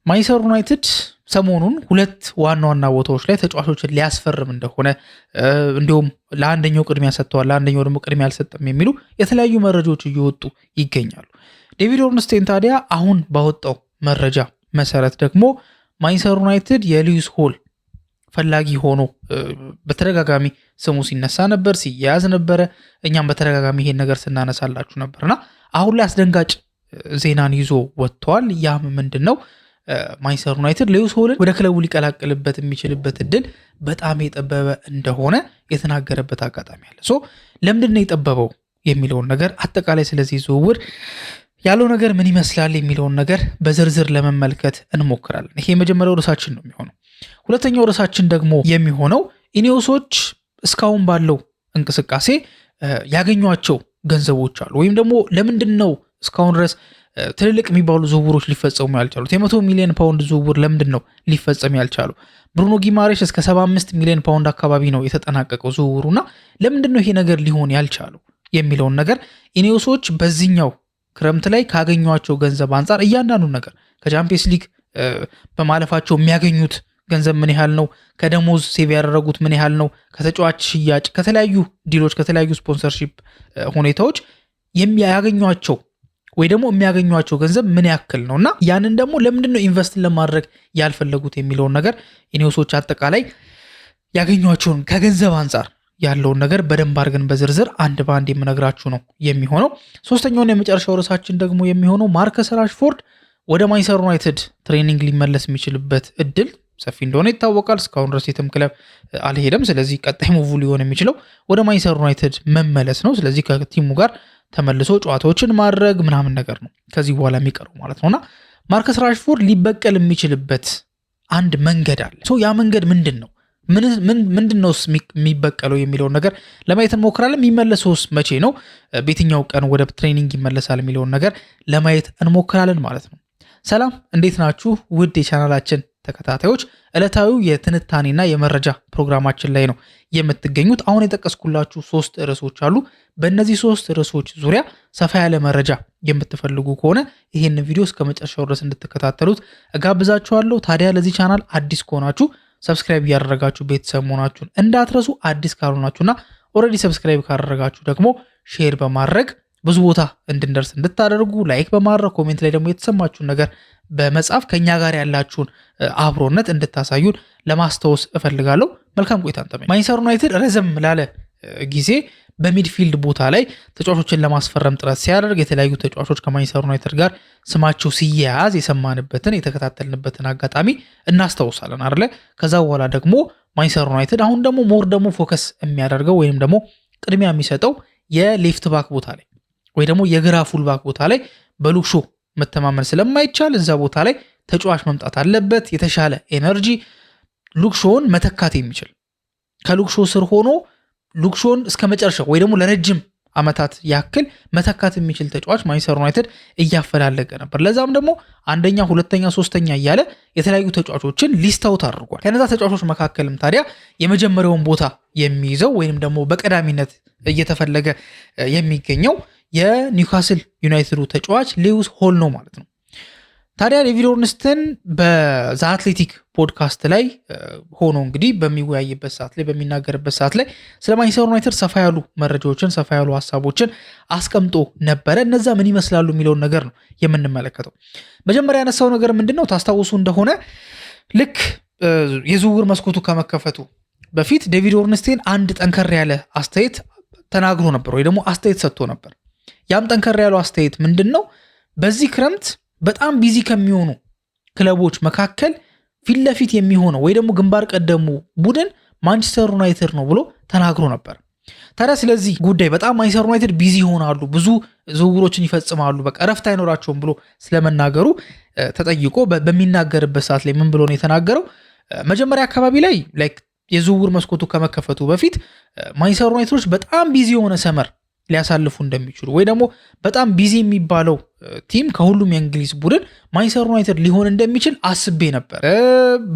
ማንቸስተር ዩናይትድ ሰሞኑን ሁለት ዋና ዋና ቦታዎች ላይ ተጫዋቾችን ሊያስፈርም እንደሆነ እንዲሁም ለአንደኛው ቅድሚያ ሰጥተዋል፣ ለአንደኛው ደግሞ ቅድሚያ አልሰጠም የሚሉ የተለያዩ መረጃዎች እየወጡ ይገኛሉ። ዴቪድ ኦርንስቴን ታዲያ አሁን ባወጣው መረጃ መሰረት ደግሞ ማንቸስተር ዩናይትድ የሉዊስ ሆል ፈላጊ ሆኖ በተደጋጋሚ ስሙ ሲነሳ ነበር፣ ሲያያዝ ነበረ። እኛም በተደጋጋሚ ይሄን ነገር ስናነሳላችሁ ነበርና አሁን ላይ አስደንጋጭ ዜናን ይዞ ወጥቷል። ያም ምንድን ነው? ማንቸስተር ዩናይትድ ሉዊስ ሆልን ወደ ክለቡ ሊቀላቀልበት የሚችልበት እድል በጣም የጠበበ እንደሆነ የተናገረበት አጋጣሚ አለ። ለምንድን ነው የጠበበው የሚለውን ነገር አጠቃላይ ስለዚህ ዝውውር ያለው ነገር ምን ይመስላል የሚለውን ነገር በዝርዝር ለመመልከት እንሞክራለን። ይሄ የመጀመሪያው ርዕሳችን ነው የሚሆነው። ሁለተኛው ርዕሳችን ደግሞ የሚሆነው ኢኔዮሶች እስካሁን ባለው እንቅስቃሴ ያገኟቸው ገንዘቦች አሉ፣ ወይም ደግሞ ለምንድን ነው እስካሁን ድረስ ትልልቅ የሚባሉ ዝውውሮች ሊፈጸሙ ያልቻሉት? የ100 ሚሊዮን ፓውንድ ዝውውር ለምንድን ነው ሊፈጸም ያልቻሉ? ብሩኖ ጊማሬሽ እስከ 75 ሚሊዮን ፓውንድ አካባቢ ነው የተጠናቀቀው ዝውውሩና ለምንድን ነው ይሄ ነገር ሊሆን ያልቻሉ የሚለውን ነገር ኢኔዮሶች በዚህኛው ክረምት ላይ ካገኟቸው ገንዘብ አንጻር እያንዳንዱ ነገር ከቻምፒየንስ ሊግ በማለፋቸው የሚያገኙት ገንዘብ ምን ያህል ነው፣ ከደሞዝ ሴቭ ያደረጉት ምን ያህል ነው፣ ከተጫዋች ሽያጭ፣ ከተለያዩ ዲሎች፣ ከተለያዩ ስፖንሰርሺፕ ሁኔታዎች ያገኟቸው ወይ ደግሞ የሚያገኟቸው ገንዘብ ምን ያክል ነው እና ያንን ደግሞ ለምንድን ነው ኢንቨስት ለማድረግ ያልፈለጉት የሚለውን ነገር ኢኔዮሶች አጠቃላይ ያገኟቸውን ከገንዘብ አንጻር ያለውን ነገር በደንብ አድርገን በዝርዝር አንድ በአንድ የምነግራችሁ ነው የሚሆነው። ሶስተኛውን የመጨረሻው ርዕሳችን ደግሞ የሚሆነው ማርከስ ራሽፎርድ ወደ ማንቸስተር ዩናይትድ ትሬኒንግ ሊመለስ የሚችልበት እድል ሰፊ እንደሆነ ይታወቃል። እስካሁን ድረስ የትም ክለብ አልሄደም። ስለዚህ ቀጣይ ሙቭ ሊሆን የሚችለው ወደ ማንቸስተር ዩናይትድ መመለስ ነው። ስለዚህ ከቲሙ ጋር ተመልሶ ጨዋታዎችን ማድረግ ምናምን ነገር ነው ከዚህ በኋላ የሚቀረው ማለት ነውና ማርከስ ራሽፎርድ ሊበቀል የሚችልበት አንድ መንገድ አለ። ያ መንገድ ምንድን ነው? ምንድን ነው የሚበቀለው የሚለውን ነገር ለማየት እንሞክራለን። የሚመለሰውስ መቼ ነው? በየትኛው ቀን ወደ ትሬኒንግ ይመለሳል የሚለውን ነገር ለማየት እንሞክራለን ማለት ነው። ሰላም፣ እንዴት ናችሁ ውድ የቻናላችን ተከታታዮች? ዕለታዊው የትንታኔና የመረጃ ፕሮግራማችን ላይ ነው የምትገኙት። አሁን የጠቀስኩላችሁ 3 ርዕሶች አሉ። በእነዚህ 3 ርዕሶች ዙሪያ ሰፋ ያለ መረጃ የምትፈልጉ ከሆነ ይህንን ቪዲዮ እስከ መጨረሻው ድረስ እንድትከታተሉት እጋብዛችኋለሁ። ታዲያ ለዚህ ቻናል አዲስ ከሆናችሁ ሰብስክራይብ እያደረጋችሁ ቤተሰብ መሆናችሁን እንዳትረሱ። አዲስ ካልሆናችሁና ኦልሬዲ ሰብስክራይብ ካደረጋችሁ ደግሞ ሼር በማድረግ ብዙ ቦታ እንድንደርስ እንድታደርጉ፣ ላይክ በማድረግ ኮሜንት ላይ ደግሞ የተሰማችሁን ነገር በመጻፍ ከኛ ጋር ያላችሁን አብሮነት እንድታሳዩን ለማስታወስ እፈልጋለሁ። መልካም ቆይታ እንጠመኝ። ማንቸስተር ዩናይትድ ረዘም ላለ ጊዜ በሚድፊልድ ቦታ ላይ ተጫዋቾችን ለማስፈረም ጥረት ሲያደርግ የተለያዩ ተጫዋቾች ከማንቸስተር ዩናይትድ ጋር ስማቸው ሲያያዝ የሰማንበትን የተከታተልንበትን አጋጣሚ እናስታውሳለን አይደለ? ከዛ በኋላ ደግሞ ማንቸስተር ዩናይትድ አሁን ደግሞ ሞር ደግሞ ፎከስ የሚያደርገው ወይም ደግሞ ቅድሚያ የሚሰጠው የሌፍት ባክ ቦታ ላይ ወይ ደግሞ የግራ ፉል ባክ ቦታ ላይ በሉክሾ መተማመን ስለማይቻል እዛ ቦታ ላይ ተጫዋች መምጣት አለበት። የተሻለ ኤነርጂ ሉክሾን መተካት የሚችል ከሉክሾ ስር ሆኖ ሉክሾን እስከ መጨረሻው ወይ ደግሞ ለረጅም ዓመታት ያክል መተካት የሚችል ተጫዋች ማንቸስተር ዩናይትድ እያፈላለገ ነበር። ለዛም ደግሞ አንደኛ፣ ሁለተኛ፣ ሶስተኛ እያለ የተለያዩ ተጫዋቾችን ሊስታውት አድርጓል። ከነዛ ተጫዋቾች መካከልም ታዲያ የመጀመሪያውን ቦታ የሚይዘው ወይም ደግሞ በቀዳሚነት እየተፈለገ የሚገኘው የኒውካስል ዩናይትዱ ተጫዋች ሉዊስ ሆል ነው ማለት ነው። ታዲያ ዴቪድ ኦርንስተን በዛ አትሌቲክ ፖድካስት ላይ ሆኖ እንግዲህ በሚወያይበት ሰዓት ላይ በሚናገርበት ሰዓት ላይ ስለ ማንቸስተር ዩናይትድ ሰፋ ያሉ መረጃዎችን ሰፋ ያሉ ሀሳቦችን አስቀምጦ ነበረ። እነዛ ምን ይመስላሉ የሚለውን ነገር ነው የምንመለከተው። መጀመሪያ ያነሳው ነገር ምንድነው? ታስታውሱ እንደሆነ ልክ የዝውውር መስኮቱ ከመከፈቱ በፊት ዴቪድ ኦርንስቴን አንድ ጠንከር ያለ አስተያየት ተናግሮ ነበር ወይ ደግሞ አስተያየት ሰጥቶ ነበር። ያም ጠንከር ያለው አስተያየት ምንድን ነው? በዚህ ክረምት በጣም ቢዚ ከሚሆኑ ክለቦች መካከል ፊት ለፊት የሚሆነው ወይ ደግሞ ግንባር ቀደሙ ቡድን ማንቸስተር ዩናይትድ ነው ብሎ ተናግሮ ነበር። ታዲያ ስለዚህ ጉዳይ በጣም ማንቸስተር ዩናይትድ ቢዚ ይሆናሉ፣ ብዙ ዝውውሮችን ይፈጽማሉ፣ በቃ እረፍት አይኖራቸውም ብሎ ስለመናገሩ ተጠይቆ በሚናገርበት ሰዓት ላይ ምን ብሎ ነው የተናገረው? መጀመሪያ አካባቢ ላይ የዝውውር መስኮቱ ከመከፈቱ በፊት ማንቸስተር ዩናይትዶች በጣም ቢዚ የሆነ ሰመር ሊያሳልፉ እንደሚችሉ ወይ ደግሞ በጣም ቢዚ የሚባለው ቲም ከሁሉም የእንግሊዝ ቡድን ማንቸስተር ዩናይትድ ሊሆን እንደሚችል አስቤ ነበር።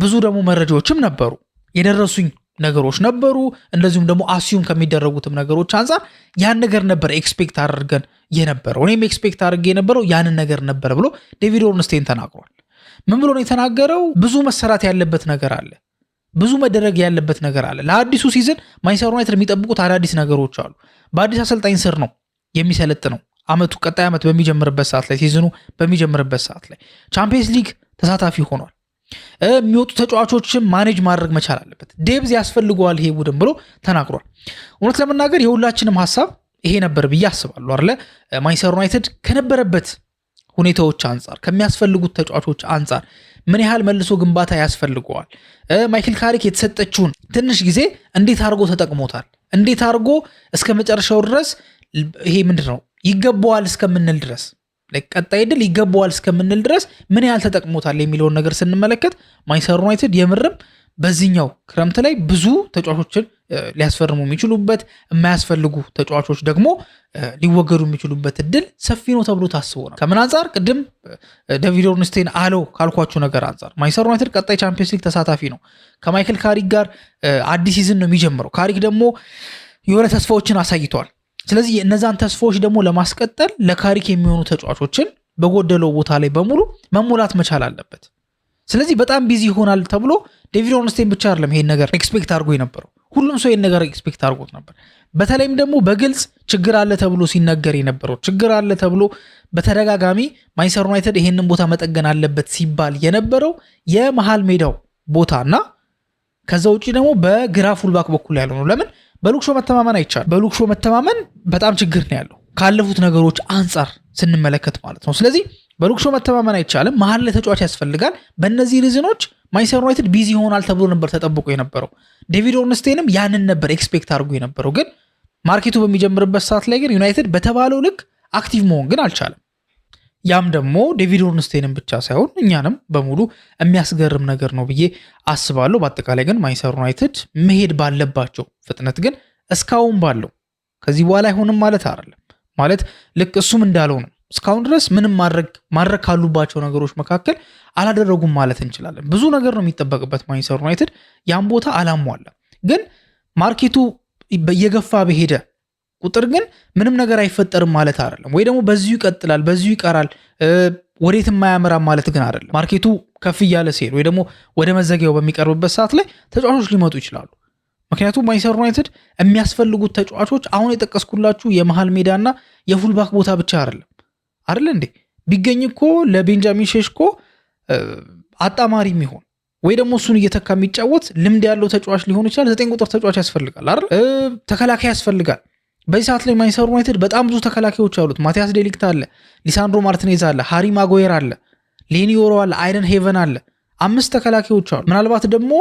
ብዙ ደግሞ መረጃዎችም ነበሩ፣ የደረሱኝ ነገሮች ነበሩ። እንደዚሁም ደግሞ አሲዩም ከሚደረጉትም ነገሮች አንጻር ያን ነገር ነበር ኤክስፔክት አድርገን የነበረው። እኔም ኤክስፔክት አድርጌ የነበረው ያንን ነገር ነበር ብሎ ዴቪድ ኦርንስቴን ተናግሯል። ምን ብሎ ነው የተናገረው? ብዙ መሰራት ያለበት ነገር አለ፣ ብዙ መደረግ ያለበት ነገር አለ። ለአዲሱ ሲዝን ማንቸስተር ዩናይትድ የሚጠብቁት አዳዲስ ነገሮች አሉ። በአዲስ አሰልጣኝ ስር ነው የሚሰለጥነው። አመቱ ቀጣይ አመት በሚጀምርበት ሰዓት ላይ ሲዝኑ በሚጀምርበት ሰዓት ላይ ቻምፒየንስ ሊግ ተሳታፊ ሆኗል። የሚወጡ ተጫዋቾችን ማኔጅ ማድረግ መቻል አለበት። ዴብዝ ያስፈልገዋል ይሄ ቡድን ብሎ ተናግሯል። እውነት ለመናገር የሁላችንም ሀሳብ ይሄ ነበር ብዬ አስባለሁ አይደለ? ማንቸስተር ዩናይትድ ከነበረበት ሁኔታዎች አንጻር ከሚያስፈልጉት ተጫዋቾች አንጻር ምን ያህል መልሶ ግንባታ ያስፈልገዋል፣ ማይክል ካሪክ የተሰጠችውን ትንሽ ጊዜ እንዴት አድርጎ ተጠቅሞታል፣ እንዴት አድርጎ እስከ መጨረሻው ድረስ ይሄ ምንድነው ይገባዋል እስከምንል ድረስ ቀጣይ ድል ይገባዋል እስከምንል ድረስ ምን ያህል ተጠቅሞታል የሚለውን ነገር ስንመለከት ማንቸስተር ዩናይትድ የምርም በዚህኛው ክረምት ላይ ብዙ ተጫዋቾችን ሊያስፈርሙ የሚችሉበት የማያስፈልጉ ተጫዋቾች ደግሞ ሊወገዱ የሚችሉበት እድል ሰፊ ነው ተብሎ ታስቦ ነው። ከምን አንጻር ቅድም ዴቪድ ኦርንስቴን አለው ካልኳችሁ ነገር አንጻር ማንቸስተር ዩናይትድ ቀጣይ ቻምፒየንስ ሊግ ተሳታፊ ነው። ከማይክል ካሪክ ጋር አዲስ ሲዝን ነው የሚጀምረው። ካሪክ ደግሞ የሆነ ተስፋዎችን አሳይቷል። ስለዚህ እነዛን ተስፋዎች ደግሞ ለማስቀጠል ለካሪክ የሚሆኑ ተጫዋቾችን በጎደለው ቦታ ላይ በሙሉ መሞላት መቻል አለበት። ስለዚህ በጣም ቢዚ ይሆናል ተብሎ ዴቪድ ኦርንስቴን ብቻ አይደለም ይሄን ነገር ኤክስፔክት አድርጎ የነበረው፣ ሁሉም ሰው ይሄን ነገር ኤክስፔክት አድርጎት ነበር። በተለይም ደግሞ በግልጽ ችግር አለ ተብሎ ሲነገር የነበረው ችግር አለ ተብሎ በተደጋጋሚ ማንቸስተር ዩናይትድ ይሄንን ቦታ መጠገን አለበት ሲባል የነበረው የመሃል ሜዳው ቦታና ከዛ ውጪ ደግሞ በግራ ፉልባክ በኩል ያለው ነው። ለምን በሉክሾ መተማመን አይቻልም። በሉክሾ መተማመን በጣም ችግር ነው ያለው ካለፉት ነገሮች አንጻር ስንመለከት ማለት ነው። ስለዚህ በሉክሾ መተማመን አይቻልም። መሀል ላይ ተጫዋች ያስፈልጋል። በእነዚህ ሪዝኖች ማንቸስተር ዩናይትድ ቢዚ ይሆናል ተብሎ ነበር ተጠብቆ የነበረው። ዴቪድ ኦርንስቴንም ያንን ነበር ኤክስፔክት አድርጎ የነበረው። ግን ማርኬቱ በሚጀምርበት ሰዓት ላይ ግን ዩናይትድ በተባለው ልክ አክቲቭ መሆን ግን አልቻለም። ያም ደግሞ ዴቪድ ኦርንስቴንም ብቻ ሳይሆን እኛንም በሙሉ የሚያስገርም ነገር ነው ብዬ አስባለሁ። በአጠቃላይ ግን ማንቸስተር ዩናይትድ መሄድ ባለባቸው ፍጥነት ግን እስካሁን ባለው ከዚህ በኋላ አይሆንም ማለት አይደለም። ማለት ልክ እሱም እንዳለው ነው። እስካሁን ድረስ ምንም ማድረግ ካሉባቸው ነገሮች መካከል አላደረጉም ማለት እንችላለን። ብዙ ነገር ነው የሚጠበቅበት ማንቸስተር ዩናይትድ ያን ቦታ አላሟላም። ግን ማርኬቱ እየገፋ በሄደ ቁጥር ግን ምንም ነገር አይፈጠርም ማለት አይደለም። ወይ ደግሞ በዚሁ ይቀጥላል በዚሁ ይቀራል ወዴት የማያመራ ማለት ግን አይደለም። ማርኬቱ ከፍ እያለ ሲሄድ ወይ ደግሞ ወደ መዘጊያው በሚቀርብበት ሰዓት ላይ ተጫዋቾች ሊመጡ ይችላሉ። ምክንያቱም ማንቸስተር ዩናይትድ የሚያስፈልጉት ተጫዋቾች አሁን የጠቀስኩላችሁ የመሃል ሜዳና የፉልባክ ቦታ ብቻ አይደለ እንዴ? ቢገኝ እኮ ለቤንጃሚን ሼሽኮ አጣማሪ የሚሆን ወይ ደግሞ እሱን እየተካ የሚጫወት ልምድ ያለው ተጫዋች ሊሆን ይችላል። 9 ቁጥር ተጫዋች ያስፈልጋል አይደል? ተከላካይ ያስፈልጋል። በዚህ ሰዓት ላይ ማንቸስተር ዩናይትድ በጣም ብዙ ተከላካዮች አሉት። ማቲያስ ዴሊክት አለ፣ ሊሳንድሮ ማርቲኔዝ አለ፣ ሃሪ ማጓየር አለ፣ ሌኒ ዮሮ አለ፣ አይደን ሄቨን አለ። 5 ተከላካዮች አሉ። ምናልባት ደግሞ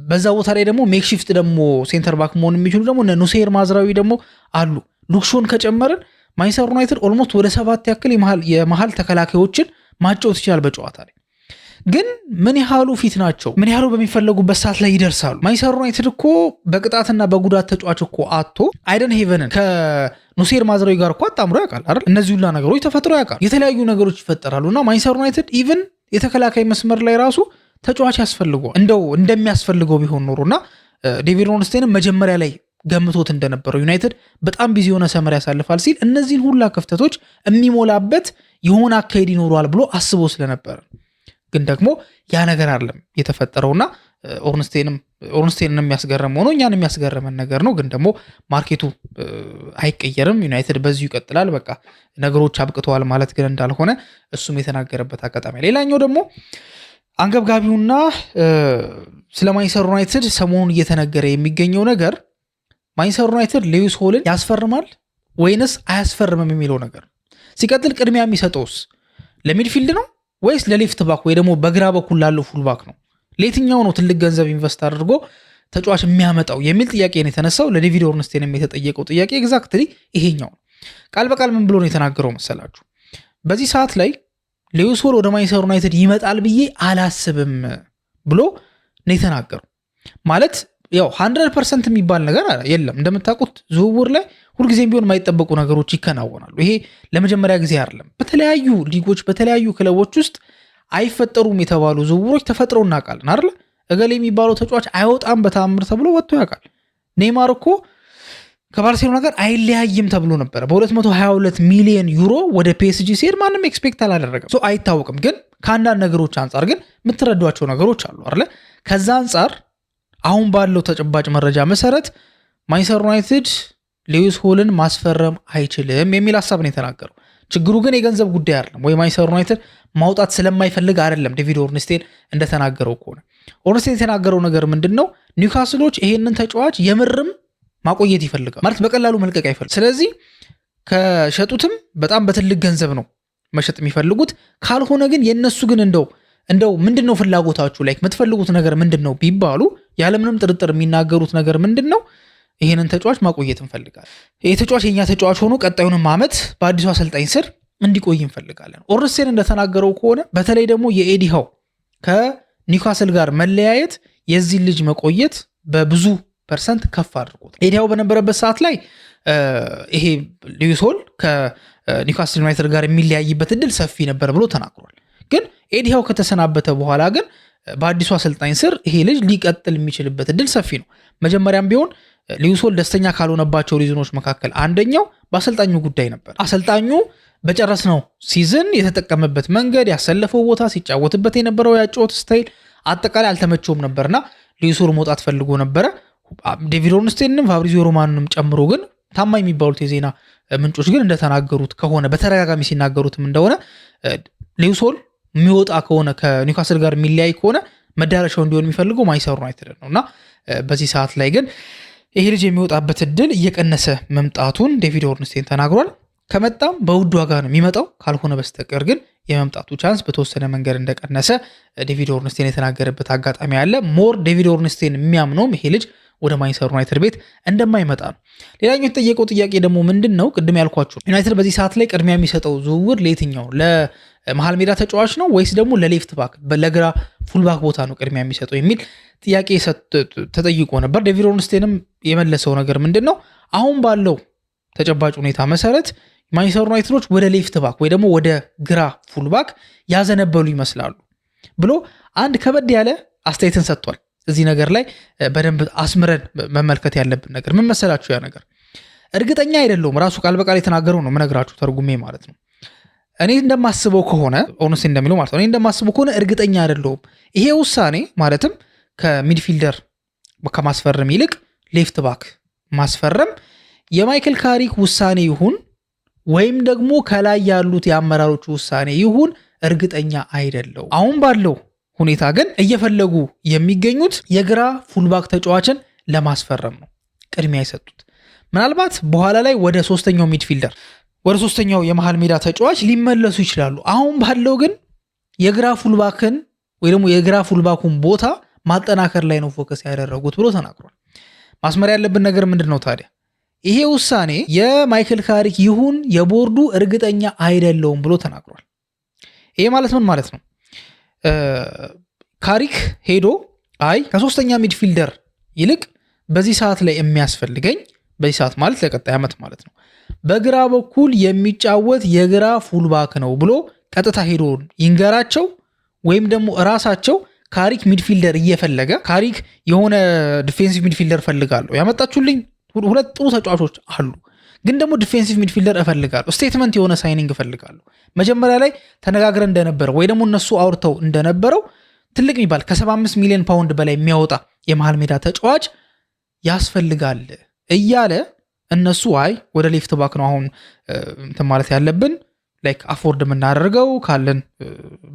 በዛ ቦታ ላይ ደግሞ ሜክሺፍት ደግሞ ሴንተር ባክ መሆን የሚችሉ ደግሞ ኑሴር ማዝራዊ ደግሞ አሉ። ሉክሾን ከጨመርን ማንቸስተር ዩናይትድ ኦልሞስት ወደ 7 ያክል የመሃል ተከላካዮችን ማጫወት ይችላል በጨዋታ ላይ። ግን ምን ያህሉ ፊት ናቸው? ምን ያህሉ በሚፈለጉበት ሰዓት ላይ ይደርሳሉ? ማንቸስተር ዩናይትድ እኮ በቅጣትና በጉዳት ተጫዋች እኮ አጥቶ አይደን ሄቨንን ከኑሴር ማዝራዊ ጋር እኮ አጣምሮ ያውቃል አይደል? እነዚህ ሁላ ነገሮች ተፈጥሮ ያውቃል። የተለያዩ ነገሮች ይፈጠራሉና ማንቸስተር ዩናይትድ ኢቭን የተከላካይ መስመር ላይ ራሱ ተጫዋች ያስፈልገው እንደው እንደሚያስፈልገው ቢሆን ኖሮና ዴቪድ ኦርንስቴንም መጀመሪያ ላይ ገምቶት እንደነበረው ዩናይትድ በጣም ቢዚ የሆነ ሰመር ያሳልፋል ሲል እነዚህን ሁላ ክፍተቶች የሚሞላበት የሆነ አካሄድ ይኖረዋል ብሎ አስቦ ስለነበር ግን ደግሞ ያ ነገር አይደለም የተፈጠረውና ኦርንስቴንን የሚያስገርም ሆኖ እኛን የሚያስገርመን ነገር ነው። ግን ደግሞ ማርኬቱ አይቀየርም፣ ዩናይትድ በዚሁ ይቀጥላል፣ በቃ ነገሮች አብቅተዋል ማለት ግን እንዳልሆነ እሱም የተናገረበት አጋጣሚ። ሌላኛው ደግሞ አንገብጋቢውና ስለ ማንቸስተር ዩናይትድ ሰሞኑን እየተነገረ የሚገኘው ነገር ማንቸስተር ዩናይትድ ሌዊስ ሆልን ያስፈርማል ወይንስ አያስፈርምም የሚለው ነገር። ሲቀጥል ቅድሚያ የሚሰጠውስ ለሚድፊልድ ነው ወይስ ለሌፍት ባክ ወይ ደግሞ በግራ በኩል ላለው ፉልባክ ነው? ለየትኛው ነው ትልቅ ገንዘብ ኢንቨስት አድርጎ ተጫዋች የሚያመጣው የሚል ጥያቄ ነው የተነሳው። ለዴቪድ ኦርንስቴንም የተጠየቀው ጥያቄ ኤግዛክትሊ ይሄኛው ነው። ቃል በቃል ምን ብሎ ነው የተናገረው መሰላችሁ? በዚህ ሰዓት ላይ ሌዊስ ሆል ወደ ማንቸስተር ዩናይትድ ይመጣል ብዬ አላስብም ብሎ ነው የተናገረው። ማለት ያው 100% የሚባል ነገር የለም። እንደምታውቁት ዝውውር ላይ ሁልጊዜም ቢሆን የማይጠበቁ ነገሮች ይከናወናሉ። ይሄ ለመጀመሪያ ጊዜ አይደለም። በተለያዩ ሊጎች በተለያዩ ክለቦች ውስጥ አይፈጠሩም የተባሉ ዝውውሮች ተፈጥረው እናውቃለን አይደል? እገሌ የሚባለው ተጫዋች አይወጣም በተአምር ተብሎ ወጥቶ ያውቃል። ኔይማር እኮ ከባርሴሎና ጋር አይለያይም ተብሎ ነበረ። በ222 ሚሊዮን ዩሮ ወደ ፒኤስጂ ሲሄድ ማንም ኤክስፔክት አላደረገም። አይታወቅም። ግን ከአንዳንድ ነገሮች አንጻር ግን የምትረዷቸው ነገሮች አሉ አይደለ? ከዛ አንጻር አሁን ባለው ተጨባጭ መረጃ መሰረት ማንቸስተር ዩናይትድ ሉዊስ ሆልን ማስፈረም አይችልም የሚል ሀሳብ ነው የተናገረው። ችግሩ ግን የገንዘብ ጉዳይ አይደለም ወይ ማንቸስተር ዩናይትድ ማውጣት ስለማይፈልግ አይደለም። ዴቪድ ኦርንስቴን እንደተናገረው ከሆነ ኦርንስቴን የተናገረው ነገር ምንድን ነው? ኒውካስሎች ይሄንን ተጫዋች የምርም ማቆየት ይፈልጋል ማለት በቀላሉ መልቀቅ አይፈልግ። ስለዚህ ከሸጡትም በጣም በትልቅ ገንዘብ ነው መሸጥ የሚፈልጉት። ካልሆነ ግን የነሱ ግን እንደው ምንድነው ፍላጎታችሁ ላይ የምትፈልጉት ነገር ምንድነው ቢባሉ ያለምንም ጥርጥር የሚናገሩት ነገር ምንድነው? ይሄንን ተጫዋች ማቆየት እንፈልጋለን። ይሄ ተጫዋች የኛ ተጫዋች ሆኖ ቀጣዩንም ዓመት በአዲሱ አሰልጣኝ ስር እንዲቆይ እንፈልጋለን። ኦርንስቴን እንደተናገረው ከሆነ በተለይ ደግሞ የኤዲ ሃው ከኒውካስል ጋር መለያየት የዚህ ልጅ መቆየት በብዙ ፐርሰንት ከፍ አድርጎታል። ኤዲ ሃው በነበረበት ሰዓት ላይ ይሄ ሉዊስ ሆል ከኒውካስል ዩናይትድ ጋር የሚለያይበት እድል ሰፊ ነበር ብሎ ተናግሯል። ግን ኤዲ ሃው ከተሰናበተ በኋላ ግን በአዲሱ አሰልጣኝ ስር ይሄ ልጅ ሊቀጥል የሚችልበት እድል ሰፊ ነው። መጀመሪያም ቢሆን ሉዊስ ሆል ደስተኛ ካልሆነባቸው ሪዝኖች መካከል አንደኛው በአሰልጣኙ ጉዳይ ነበር። አሰልጣኙ በጨረስነው ሲዝን የተጠቀመበት መንገድ፣ ያሰለፈው ቦታ፣ ሲጫወትበት የነበረው ያጫወት ስታይል አጠቃላይ አልተመቸውም ነበርና ሉዊስ ሆል መውጣት ፈልጎ ነበረ። ዴቪድ ኦርንስቴንም ፋብሪዚዮ ሮማንንም ጨምሮ ግን ታማኝ የሚባሉት የዜና ምንጮች ግን እንደተናገሩት ከሆነ በተደጋጋሚ ሲናገሩትም እንደሆነ ሉዊስ ሆል የሚወጣ ከሆነ ከኒውካስል ጋር የሚለያይ ከሆነ መዳረሻው እንዲሆን የሚፈልገው ማንቸስተር ዩናይትድ ነው እና በዚህ ሰዓት ላይ ግን ይሄ ልጅ የሚወጣበት እድል እየቀነሰ መምጣቱን ዴቪድ ኦርንስቴን ተናግሯል። ከመጣም በውድ ዋጋ ነው የሚመጣው፣ ካልሆነ በስተቀር ግን የመምጣቱ ቻንስ በተወሰነ መንገድ እንደቀነሰ ዴቪድ ኦርንስቴን የተናገረበት አጋጣሚ አለ። ሞር ዴቪድ ኦርንስቴን የሚያምነውም ይሄ ልጅ ወደ ማንቸስተር ዩናይትድ ቤት እንደማይመጣ ነው። ሌላኛው የተጠየቀው ጥያቄ ደግሞ ምንድን ነው? ቅድም ያልኳችሁ ዩናይትድ በዚህ ሰዓት ላይ ቅድሚያ የሚሰጠው ዝውውር ለየትኛው ለመሃል ሜዳ ተጫዋች ነው ወይስ ደግሞ ለሌፍት ባክ ለግራ ፉልባክ ቦታ ነው ቅድሚያ የሚሰጠው የሚል ጥያቄ ተጠይቆ ነበር። ዴቪድ ኦርንስቴንም የመለሰው ነገር ምንድን ነው? አሁን ባለው ተጨባጭ ሁኔታ መሰረት ማንቸስተር ዩናይትዶች ወደ ሌፍት ባክ ወይ ደግሞ ወደ ግራ ፉልባክ ያዘነበሉ ይመስላሉ ብሎ አንድ ከበድ ያለ አስተያየትን ሰጥቷል። እዚህ ነገር ላይ በደንብ አስምረን መመልከት ያለብን ነገር ምን መሰላችሁ? ያ ነገር እርግጠኛ አይደለሁም፣ ራሱ ቃል በቃል የተናገረው ነው መነግራችሁ ተርጉሜ ማለት ነው። እኔ እንደማስበው ከሆነ ኦርንስቴን እንደሚለው ማለት ነው፣ እኔ እንደማስበው ከሆነ እርግጠኛ አይደለሁም። ይሄ ውሳኔ ማለትም ከሚድፊልደር ከማስፈረም ይልቅ ሌፍት ባክ ማስፈረም የማይክል ካሪክ ውሳኔ ይሁን ወይም ደግሞ ከላይ ያሉት የአመራሮቹ ውሳኔ ይሁን እርግጠኛ አይደለሁም። አሁን ባለው ሁኔታ ግን እየፈለጉ የሚገኙት የግራ ፉልባክ ተጫዋችን ለማስፈረም ነው ቅድሚያ የሰጡት። ምናልባት በኋላ ላይ ወደ ሶስተኛው ሚድፊልደር ወደ ሶስተኛው የመሃል ሜዳ ተጫዋች ሊመለሱ ይችላሉ። አሁን ባለው ግን የግራ ፉልባክን ወይ ደግሞ የግራ ፉልባኩን ቦታ ማጠናከር ላይ ነው ፎከስ ያደረጉት ብሎ ተናግሯል። ማስመር ያለብን ነገር ምንድን ነው ታዲያ? ይሄ ውሳኔ የማይክል ካሪክ ይሁን የቦርዱ እርግጠኛ አይደለውም ብሎ ተናግሯል። ይሄ ማለት ምን ማለት ነው? ካሪክ ሄዶ አይ ከሶስተኛ ሚድፊልደር ይልቅ በዚህ ሰዓት ላይ የሚያስፈልገኝ በዚህ ሰዓት ማለት ለቀጣይ ዓመት ማለት ነው በግራ በኩል የሚጫወት የግራ ፉልባክ ነው ብሎ ቀጥታ ሄዶ ይንገራቸው፣ ወይም ደግሞ እራሳቸው ካሪክ ሚድፊልደር እየፈለገ ካሪክ የሆነ ዲፌንሲቭ ሚድፊልደር ፈልጋለሁ ያመጣችሁልኝ ሁለት ጥሩ ተጫዋቾች አሉ፣ ግን ደግሞ ዲፌንሲቭ ሚድፊልደር እፈልጋለሁ፣ ስቴትመንት የሆነ ሳይኒንግ እፈልጋለሁ። መጀመሪያ ላይ ተነጋግረን እንደነበረው ወይ ደግሞ እነሱ አውርተው እንደነበረው ትልቅ የሚባል ከ75 ሚሊዮን ፓውንድ በላይ የሚያወጣ የመሃል ሜዳ ተጫዋች ያስፈልጋል እያለ እነሱ አይ ወደ ሌፍት ባክ ነው አሁን እንትን ማለት ያለብን ላይክ አፎርድ የምናደርገው ካለን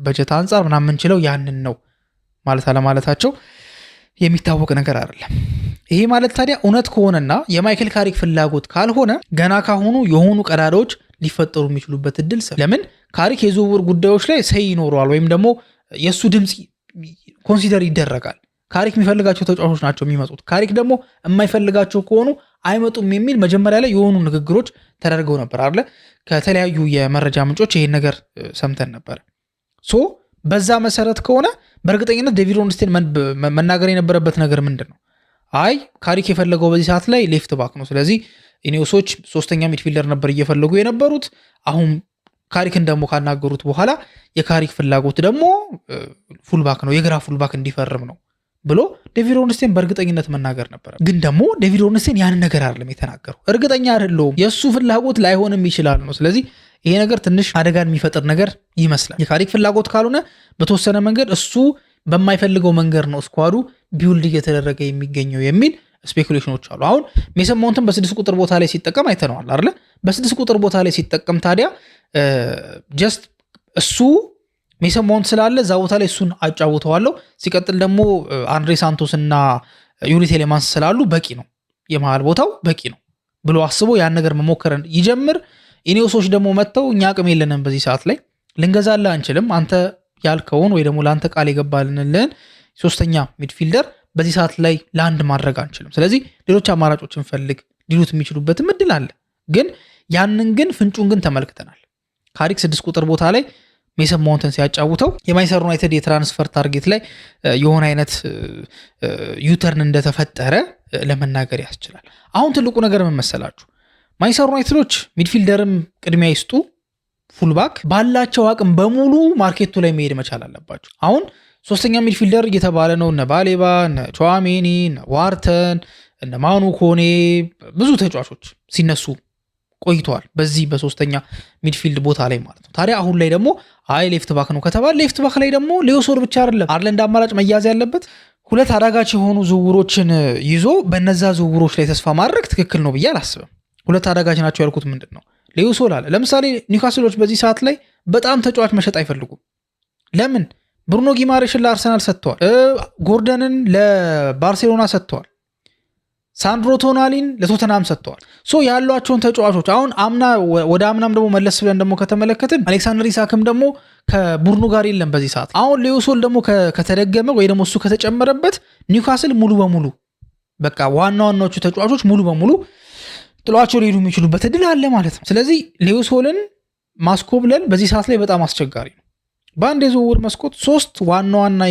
በጀት አንጻር ምናምን የምንችለው ያንን ነው ማለት አለማለታቸው የሚታወቅ ነገር አይደለም። ይሄ ማለት ታዲያ እውነት ከሆነና የማይክል ካሪክ ፍላጎት ካልሆነ ገና ካሁኑ የሆኑ ቀዳዳዎች ሊፈጠሩ የሚችሉበት እድል ለምን ካሪክ የዝውውር ጉዳዮች ላይ ሰይ ይኖረዋል ወይም ደግሞ የእሱ ድምፅ ኮንሲደር ይደረጋል። ካሪክ የሚፈልጋቸው ተጫዋቾች ናቸው የሚመጡት። ካሪክ ደግሞ የማይፈልጋቸው ከሆኑ አይመጡም የሚል መጀመሪያ ላይ የሆኑ ንግግሮች ተደርገው ነበር አለ ከተለያዩ የመረጃ ምንጮች ይሄን ነገር ሰምተን ነበር። ሶ በዛ መሰረት ከሆነ በእርግጠኝነት ዴቪድ ኦርንስቴን መናገር የነበረበት ነገር ምንድን ነው? አይ ካሪክ የፈለገው በዚህ ሰዓት ላይ ሌፍት ባክ ነው፣ ስለዚህ ኢኔዮሶች ሶስተኛ ሚድፊልደር ነበር እየፈለጉ የነበሩት። አሁን ካሪክን ደግሞ ካናገሩት በኋላ የካሪክ ፍላጎት ደግሞ ፉልባክ ነው፣ የግራ ፉልባክ እንዲፈርም ነው ብሎ ዴቪድ ኦርንስቴን በእርግጠኝነት መናገር ነበር። ግን ደግሞ ዴቪድ ኦርንስቴን ያንን ነገር አይደለም የተናገረው። እርግጠኛ አይደለሁም፣ የእሱ ፍላጎት ላይሆንም ይችላል ነው። ስለዚህ ይሄ ነገር ትንሽ አደጋን የሚፈጥር ነገር ይመስላል። የካሪክ ፍላጎት ካልሆነ በተወሰነ መንገድ እሱ በማይፈልገው መንገድ ነው ስኳዱ ቢውልድ እየተደረገ የሚገኘው የሚል ስፔኩሌሽኖች አሉ። አሁን ሜሰን ማውንትን በ6 ቁጥር ቦታ ላይ ሲጠቀም አይተነዋል አይደለ? በ6 ቁጥር ቦታ ላይ ሲጠቀም ታዲያ ጀስት እሱ ሜሰን ማውንት ስላለ እዛ ቦታ ላይ እሱን አጫውተዋለሁ። ሲቀጥል ደግሞ አንድሬ ሳንቶስ እና ዩሪ ቴሌማንስ ስላሉ በቂ ነው፣ የመሃል ቦታው በቂ ነው ብሎ አስቦ ያን ነገር መሞከረን ይጀምር። ኢኔዮሶች ደግሞ መጥተው እኛ አቅም የለንም በዚህ ሰዓት ላይ ልንገዛልህ አንችልም፣ አንተ ያልከውን ወይ ደግሞ ለአንተ ቃል የገባልንልን ሶስተኛ ሚድፊልደር በዚህ ሰዓት ላይ ላንድ ማድረግ አንችልም፣ ስለዚህ ሌሎች አማራጮችን ፈልግ ሊሉት የሚችሉበትም እድል አለ። ግን ያንን ግን ፍንጩን ግን ተመልክተናል። ካሪክ 6 ቁጥር ቦታ ላይ ሜሰን ማውንትን ሲያጫውተው የማንቸስተር ዩናይትድ የትራንስፈር ታርጌት ላይ የሆነ አይነት ዩተርን እንደተፈጠረ ለመናገር ያስችላል። አሁን ትልቁ ነገር ምን መሰላችሁ? ማንቸስተር ዩናይትዶች ሚድፊልደርም ቅድሚያ ይስጡ፣ ፉልባክ ባላቸው አቅም በሙሉ ማርኬቱ ላይ መሄድ መቻል አለባቸው። አሁን ሶስተኛ ሚድፊልደር እየተባለ ነው። እነ ባሌባ፣ እነ ቹዋሜኒ፣ እነ ዋርተን፣ እነ ማኑ ኮኔ ብዙ ተጫዋቾች ሲነሱ ቆይተዋል በዚህ በሶስተኛ ሚድፊልድ ቦታ ላይ ማለት ነው። ታዲያ አሁን ላይ ደግሞ አይ ሌፍት ባክ ነው ከተባለ ሌፍት ባክ ላይ ደግሞ ሊዮሶል ብቻ አይደለም አርለንድ አማራጭ መያዝ ያለበት። ሁለት አዳጋች የሆኑ ዝውውሮችን ይዞ በነዛ ዝውውሮች ላይ ተስፋ ማድረግ ትክክል ነው ብዬ አላስብም። ሁለት አዳጋች ናቸው ያልኩት ምንድን ነው? ሊዮሶል አለ። ለምሳሌ ኒውካስሎች በዚህ ሰዓት ላይ በጣም ተጫዋች መሸጥ አይፈልጉም። ለምን? ብሩኖ ጊማሬሽን ለአርሰናል ሰጥተዋል፣ ጎርደንን ለባርሴሎና ሰጥተዋል፣ ሳንድሮ ቶናሊን ለቶተናም ሰጥተዋል። ሶ ያሏቸውን ተጫዋቾች አሁን ወደ አምናም ደግሞ መለስ ብለን ደግሞ ከተመለከትን አሌክሳንደር ኢሳክም ደግሞ ከቡድኑ ጋር የለም በዚህ ሰዓት። አሁን ሊዮሶል ደግሞ ከተደገመ ወይ ደግሞ እሱ ከተጨመረበት ኒውካስል ሙሉ በሙሉ በቃ ዋና ዋናዎቹ ተጫዋቾች ሙሉ በሙሉ ጥሏቸው ሊሄዱ የሚችሉበት እድል አለ ማለት ነው። ስለዚህ ሊዮሶልን ማስኮብለል በዚህ ሰዓት ላይ በጣም አስቸጋሪ ነው። በአንድ የዝውውር መስኮት 3 ዋና ዋና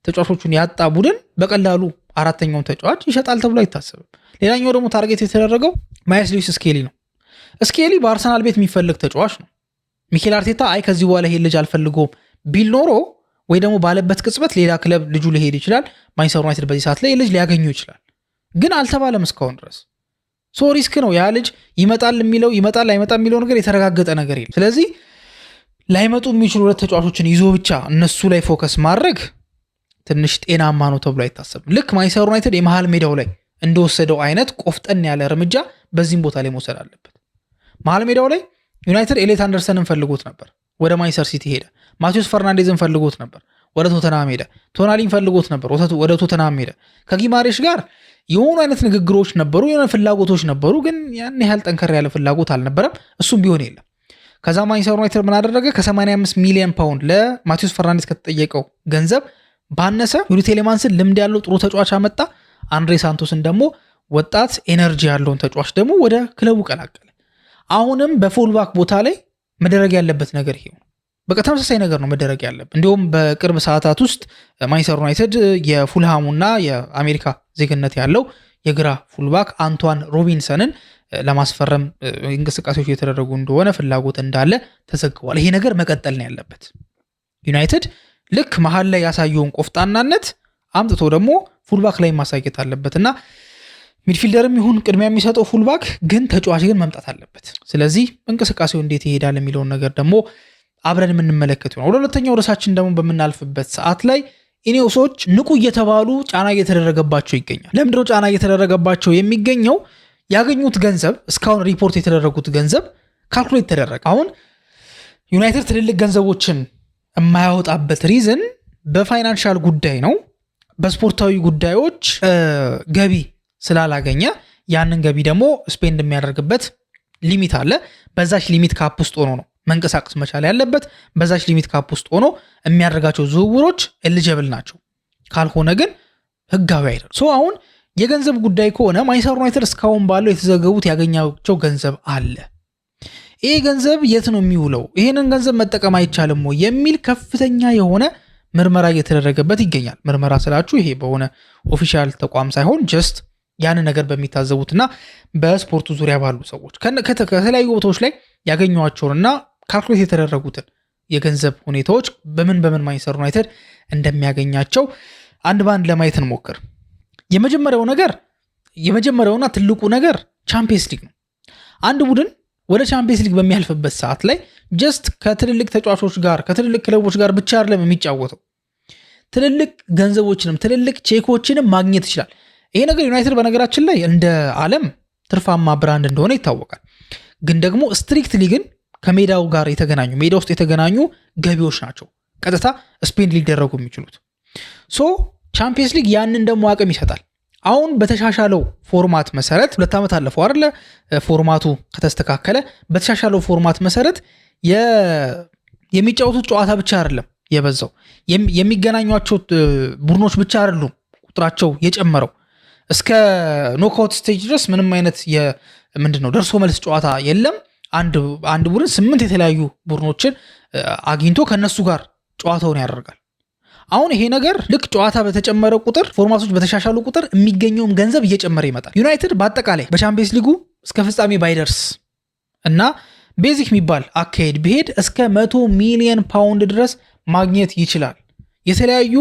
ተጫዋቾቹን ያጣ ቡድን በቀላሉ አራተኛውን ተጫዋች ይሸጣል ተብሎ አይታሰብም። ሌላኛው ደግሞ ታርጌት የተደረገው ማይልስ ሉዊስ ስኬሊ ነው። ስኬሊ በአርሰናል ቤት የሚፈልግ ተጫዋች ነው። ሚኬል አርቴታ አይ ከዚህ በኋላ ይሄ ልጅ አልፈልገውም ቢል ኖሮ ወይ ደግሞ ባለበት ቅጽበት ሌላ ክለብ ልጁ ሊሄድ ይችላል። ማንቸስተር ዩናይትድ በዚህ ሰዓት ላይ ልጅ ሊያገኙ ይችላል። ግን አልተባለም እስካሁን ድረስ። ሶ ሪስክ ነው። ያ ልጅ ይመጣል አይመጣም የሚለው ነገር የተረጋገጠ ነገር የለም። ስለዚህ ላይመጡ የሚችሉ ሁለት ተጫዋቾችን ይዞ ብቻ እነሱ ላይ ፎከስ ማድረግ ትንሽ ጤናማ ነው ተብሎ አይታሰብም። ልክ ማንቸስተር ዩናይትድ የመሃል ሜዳው ላይ እንደወሰደው አይነት ቆፍጠን ያለ እርምጃ በዚህም ቦታ ላይ መውሰድ አለበት። መሃል ሜዳው ላይ ዩናይትድ ኤሌት አንደርሰንን ፈልጎት ነበር፣ ወደ ማንቸስተር ሲቲ ሄደ። ማቴዎስ ፈርናንዴዝን ፈልጎት ነበር፣ ወደ ቶተናም ሄደ። ቶናሊን ፈልጎት ነበር፣ ወደ ቶተናም ሄደ። ከጊማሬሽ ጋር የሆኑ አይነት ንግግሮች ነበሩ፣ የሆነ ፍላጎቶች ነበሩ፣ ግን ያን ያህል ጠንከር ያለ ፍላጎት አልነበረም። እሱም ቢሆን የለም። ከዛ ማንቸስተር ዩናይትድ ምን አደረገ? ከ85 ሚሊዮን ፓውንድ ለማቴዎስ ፈርናንዴዝ ከተጠየቀው ገንዘብ ባነሰ ዩሪ ቴሌማንስን ልምድ ያለው ጥሩ ተጫዋች አመጣ። አንድሬ ሳንቶስን ደግሞ ወጣት ኤነርጂ ያለውን ተጫዋች ደግሞ ወደ ክለቡ ቀላቀለ። አሁንም በፉልባክ ቦታ ላይ መደረግ ያለበት ነገር ይሄ ነው። በቃ ተመሳሳይ ነገር ነው መደረግ ያለበት። እንዲሁም በቅርብ ሰዓታት ውስጥ ማንቸስተር ዩናይትድ የፉልሃሙና የአሜሪካ ዜግነት ያለው የግራ ፉልባክ አንቷን ሮቢንሰንን ለማስፈረም እንቅስቃሴዎች የተደረጉ እንደሆነ ፍላጎት እንዳለ ተዘግቧል። ይሄ ነገር መቀጠል ነው ያለበት። ዩናይትድ ልክ መሀል ላይ ያሳየውን ቆፍጣናነት አምጥቶ ደግሞ ፉልባክ ላይ ማሳየት አለበት እና ሚድፊልደርም ይሁን ቅድሚያ የሚሰጠው ፉልባክ ግን ተጫዋች ግን መምጣት አለበት። ስለዚህ እንቅስቃሴው እንዴት ይሄዳል የሚለውን ነገር ደግሞ አብረን የምንመለከት ይሆናል። ወደ ሁለተኛው ርዕሳችን ደግሞ በምናልፍበት ሰዓት ላይ ኢኔዮሶች ንቁ እየተባሉ ጫና እየተደረገባቸው ይገኛል። ለምንድነው ጫና እየተደረገባቸው የሚገኘው? ያገኙት ገንዘብ እስካሁን ሪፖርት የተደረጉት ገንዘብ ካልኩሌት ተደረገ። አሁን ዩናይትድ ትልልቅ ገንዘቦችን የማያወጣበት ሪዝን በፋይናንሻል ጉዳይ ነው። በስፖርታዊ ጉዳዮች ገቢ ስላላገኘ ያንን ገቢ ደግሞ ስፔንድ የሚያደርግበት ሊሚት አለ። በዛች ሊሚት ካፕ ውስጥ ሆኖ ነው መንቀሳቀስ መቻል ያለበት። በዛች ሊሚት ካፕ ውስጥ ሆኖ የሚያደርጋቸው ዝውውሮች ኤሊጀብል ናቸው። ካልሆነ ግን ህጋዊ አይደለም። ሶ አሁን የገንዘብ ጉዳይ ከሆነ ማንቸስተር ዩናይትድ እስካሁን ባለው የተዘገቡት ያገኛቸው ገንዘብ አለ። ይሄ ገንዘብ የት ነው የሚውለው? ይሄንን ገንዘብ መጠቀም አይቻልም ወይ የሚል ከፍተኛ የሆነ ምርመራ እየተደረገበት ይገኛል። ምርመራ ስላችሁ ይሄ በሆነ ኦፊሻል ተቋም ሳይሆን ጀስት ያንን ነገር በሚታዘቡትና በስፖርቱ ዙሪያ ባሉ ሰዎች ከተለያዩ ቦታዎች ላይ ያገኟቸውንና ካልኩሌት የተደረጉትን የገንዘብ ሁኔታዎች በምን ማንቸስተር ዩናይትድ እንደሚያገኛቸው አንድ ባንድ ለማየት እንሞክር። የመጀመሪያውና ትልቁ ነገር ቻምፒየንስ ሊግ ነው። አንድ ቡድን ወደ ቻምፒየንስ ሊግ በሚያልፍበት ሰዓት ላይ ጀስት ከትልልቅ ተጫዋቾች ጋር ከትልልቅ ክለቦች ጋር ብቻ አይደለም የሚጫወተው፣ ትልልቅ ገንዘቦችንም ትልልቅ ቼኮችንም ማግኘት ይችላል። ይሄ ነገር ዩናይትድ በነገራችን ላይ እንደ ዓለም ትርፋማ ብራንድ እንደሆነ ይታወቃል። ግን ደግሞ ስትሪክትሊ ግን ከሜዳው ጋር የተገናኙ ሜዳ ውስጥ የተገናኙ ገቢዎች ናቸው ቀጥታ ስፔንድ ሊደረጉ የሚችሉት። ሶ ቻምፒየንስ ሊግ ያንን ደግሞ አቅም ይሰጣል። አሁን በተሻሻለው ፎርማት መሰረት 2 ዓመት አለፈው አይደለ? ፎርማቱ ከተስተካከለ በተሻሻለው ፎርማት መሰረት የሚጫወቱት ጨዋታ ብቻ አይደለም የበዛው፣ የሚገናኟቸው ቡድኖች ብቻ አይደሉም ቁጥራቸው የጨመረው። እስከ ኖክአውት ስቴጅ ድረስ ምንም አይነት ምንድነው ደርሶ መልስ ጨዋታ የለም። አንድ ቡድን 8 የተለያዩ ቡድኖችን አግኝቶ ከነሱ ጋር ጨዋታውን ያደርጋል። አሁን ይሄ ነገር ልክ ጨዋታ በተጨመረ ቁጥር ፎርማቶች በተሻሻሉ ቁጥር የሚገኘውም ገንዘብ እየጨመረ ይመጣል። ዩናይትድ በአጠቃላይ በቻምፒየንስ ሊጉ እስከ ፍጻሜ ባይደርስ እና ቤዚክ የሚባል አካሄድ ቢሄድ እስከ 100 ሚሊዮን ፓውንድ ድረስ ማግኘት ይችላል። የተለያዩ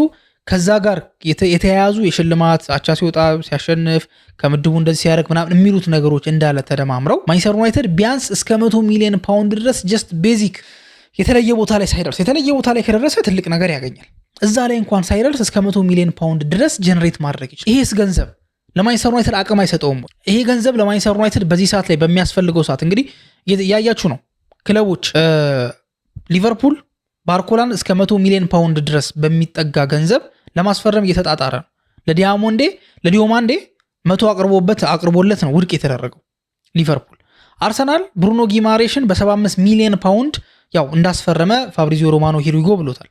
ከዛ ጋር የተያያዙ የሽልማት አቻ ሲወጣ ሲያሸንፍ ከምድቡ እንደዚህ ሲያደርግ ምናምን የሚሉት ነገሮች እንዳለ ተደማምረው ማንቸስተር ዩናይትድ ቢያንስ እስከ 100 ሚሊዮን ፓውንድ ድረስ ጀስት ቤዚክ የተለየ ቦታ ላይ ሳይደርስ፣ የተለየ ቦታ ላይ ከደረሰ ትልቅ ነገር ያገኛል። እዛ ላይ እንኳን ሳይደርስ እስከ 100 ሚሊዮን ፓውንድ ድረስ ጀነሬት ማድረግ ይችላል። ይሄስ ገንዘብ ለማንቸስተር ዩናይትድ አቅም አይሰጠውም? ይሄ ገንዘብ ለማንቸስተር ዩናይትድ በዚህ ሰዓት ላይ በሚያስፈልገው ሰዓት እንግዲህ ያያችሁ ነው። ክለቦች ሊቨርፑል ባርኮላን እስከ 100 ሚሊዮን ፓውንድ ድረስ በሚጠጋ ገንዘብ ለማስፈረም እየተጣጣረ ነው። ለዲዮማንዴ 100 አቅርቦለት ነው ውድቅ የተደረገው ሊቨርፑል። አርሰናል ብሩኖ ጊማሬሽን በ75 ሚሊዮን ፓውንድ ያው እንዳስፈረመ ፋብሪዚዮ ሮማኖ ሂሩጎ ብሎታል።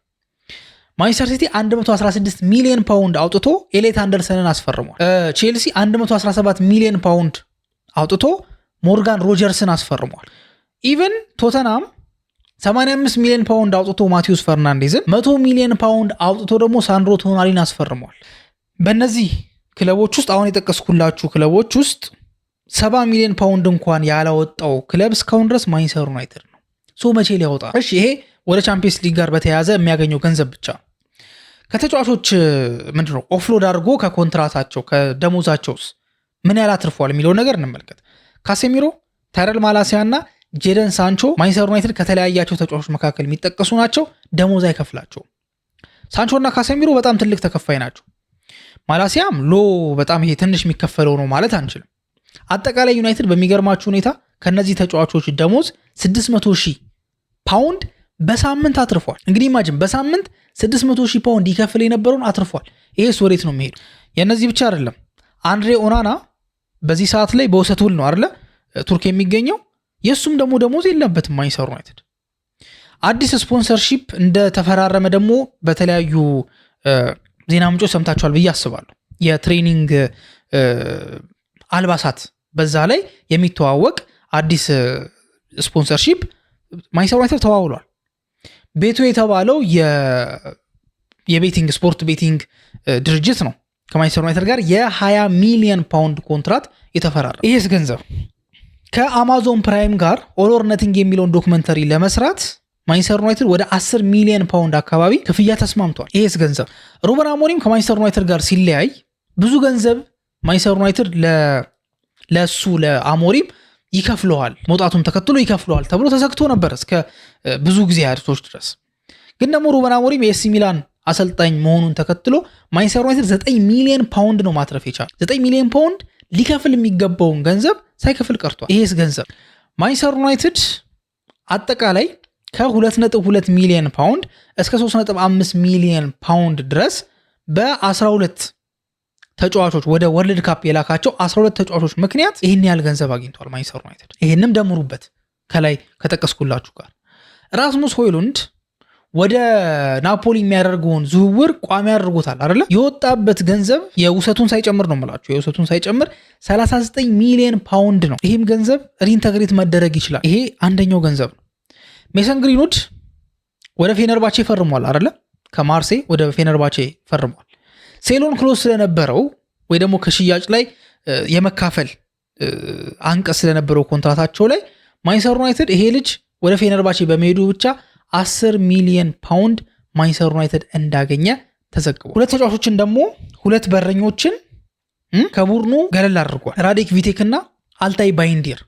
ማንቸስተር ሲቲ 116 ሚሊዮን ፓውንድ አውጥቶ ኤሌት አንደርሰንን አስፈርሟል። ቼልሲ 117 ሚሊዮን ፓውንድ አውጥቶ ሞርጋን ሮጀርስን አስፈርሟል። ኢቨን ቶተናም 85 ሚሊዮን ፓውንድ አውጥቶ ማቲዩስ ፈርናንዴዝን፣ 100 ሚሊዮን ፓውንድ አውጥቶ ደግሞ ሳንድሮ ቶናሊን አስፈርሟል። በእነዚህ ክለቦች ውስጥ አሁን የጠቀስኩላችሁ ክለቦች ውስጥ 70 ሚሊዮን ፓውንድ እንኳን ያላወጣው ክለብ እስካሁን ድረስ ማንቸስተር ዩናይትድ ነው። ሶ መቼ ሊያወጣ? እሺ ይሄ ወደ ቻምፒየንስ ሊግ ጋር በተያያዘ የሚያገኘው ገንዘብ ብቻ። ከተጫዋቾች ምንድነው ኦፍሎድ አድርጎ ከኮንትራታቸው ከደሞዛቸውስ ምን ያህል አትርፏል የሚለው ነገር እንመልከት። ካሴሚሮ፣ ታይረል ማላሲያ እና ጄደን ሳንቾ ማንቸስተር ዩናይትድ ከተለያያቸው ተጫዋቾች መካከል የሚጠቀሱ ናቸው። ደሞዝ አይከፍላቸውም። ሳንቾ እና ካሴሚሮ በጣም ትልቅ ተከፋይ ናቸው። ማላሲያም በጣም ይሄ ትንሽ የሚከፈለው ነው ማለት አንችልም። አጠቃላይ ዩናይትድ በሚገርማችሁ ሁኔታ ከነዚህ ተጫዋቾች ደሞዝ 600,000 ፓውንድ በሳምንት አትርፏል። እንግዲህ ኢማጂን በሳምንት 600,000 ፓውንድ ይከፍል የነበረውን አትርፏል። ይሄስ ወዴት ነው የሚሄዱ? የነዚህ ብቻ አይደለም። አንድሬ ኦናና በዚህ ሰዓት ላይ በውሰት ውል ነው አይደለ ቱርክ የሚገኘው። የሱም ደግሞ ደሞዝ የለበትም ማንቸስተር ዩናይትድ። አዲስ ስፖንሰርሺፕ እንደተፈራረመ ደግሞ በተለያዩ ዜና ምንጮች ሰምታችኋል ብዬ አስባለሁ። የትሬኒንግ አልባሳት በዛ ላይ የሚተዋወቅ አዲስ ስፖንሰርሺፕ ማንቸስተር ዩናይትድ ተዋውሏል። ቤቱ የተባለው የቤቲንግ ስፖርት ቤቲንግ ድርጅት ነው ከማንቸስተር ዩናይትድ ጋር የ20 ሚሊዮን ፓውንድ ኮንትራት የተፈራረመ። ይሄስ ገንዘብ ከአማዞን ፕራይም ጋር ኦል ኦር ነቲንግ የሚለውን ዶክመንተሪ ለመስራት ማንቸስተር ዩናይትድ ወደ 10 ሚሊዮን ፓውንድ አካባቢ ክፍያ ተስማምቷል። ይሄስ ገንዘብ ሩበን አሞሪም ከማንቸስተር ዩናይትድ ጋር ሲለያይ ብዙ ገንዘብ ማንቸስተር ዩናይትድ ለሱ ለአሞሪም ይከፍለዋል፣ መውጣቱን ተከትሎ ይከፍለዋል ተብሎ ተሰክቶ ነበር እስከ ብዙ ጊዜ አድርሶች ድረስ። ግን ደግሞ ሩበን አሞሪም የኤሲ ሚላን አሰልጣኝ መሆኑን ተከትሎ ማንቸስተር ዩናይትድ 9 ሚሊዮን ፓውንድ ነው ማትረፍ የቻለው። 9 ሚሊዮን ፓውንድ ሊከፍል የሚገባውን ገንዘብ ሳይከፍል ቀርቷል። ይሄስ ገንዘብ ማንቸስተር ዩናይትድ አጠቃላይ ከ2.2 ሚሊዮን ፓውንድ እስከ 3.5 ሚሊዮን ፓውንድ ድረስ በ12 ተጫዋቾች ወደ ወርልድ ካፕ የላካቸው 12 ተጫዋቾች ምክንያት ይህን ያህል ገንዘብ አግኝቷል ማንቸስተር ዩናይትድ። ይህንም ደምሩበት ከላይ ከጠቀስኩላችሁ ጋር። ራስሙስ ሆይሉንድ ወደ ናፖሊ የሚያደርገውን ዝውውር ቋሚ አድርጎታል አይደለ? የወጣበት ገንዘብ የውሰቱን ሳይጨምር ነው የምላችሁ፣ የውሰቱን ሳይጨምር 39 ሚሊዮን ፓውንድ ነው። ይህም ገንዘብ ሪኢንተግሬት መደረግ ይችላል። ይሄ አንደኛው ገንዘብ ነው። ሜሰን ግሪንውድ ወደ ፌነርባቼ ፈርሟል አይደለ? ከማርሴ ወደ ፌነርባቼ ፈርሟል። ሴሎን ክሎዝ ስለነበረው ወይ ደግሞ ከሽያጭ ላይ የመካፈል አንቀጽ ስለነበረው ኮንትራታቸው ላይ ማንቸስተር ዩናይትድ ይሄ ልጅ ወደ ፌነርባቼ በመሄዱ ብቻ 10 ሚሊዮን ፓውንድ ማንቸስተር ዩናይትድ እንዳገኘ ተዘግቧል። ሁለት ተጫዋቾችን ደግሞ ሁለት በረኞችን ከቡድኑ ገለል አድርጓል። ራዴክ ቪቴክ እና አልታይ ባይንዲር።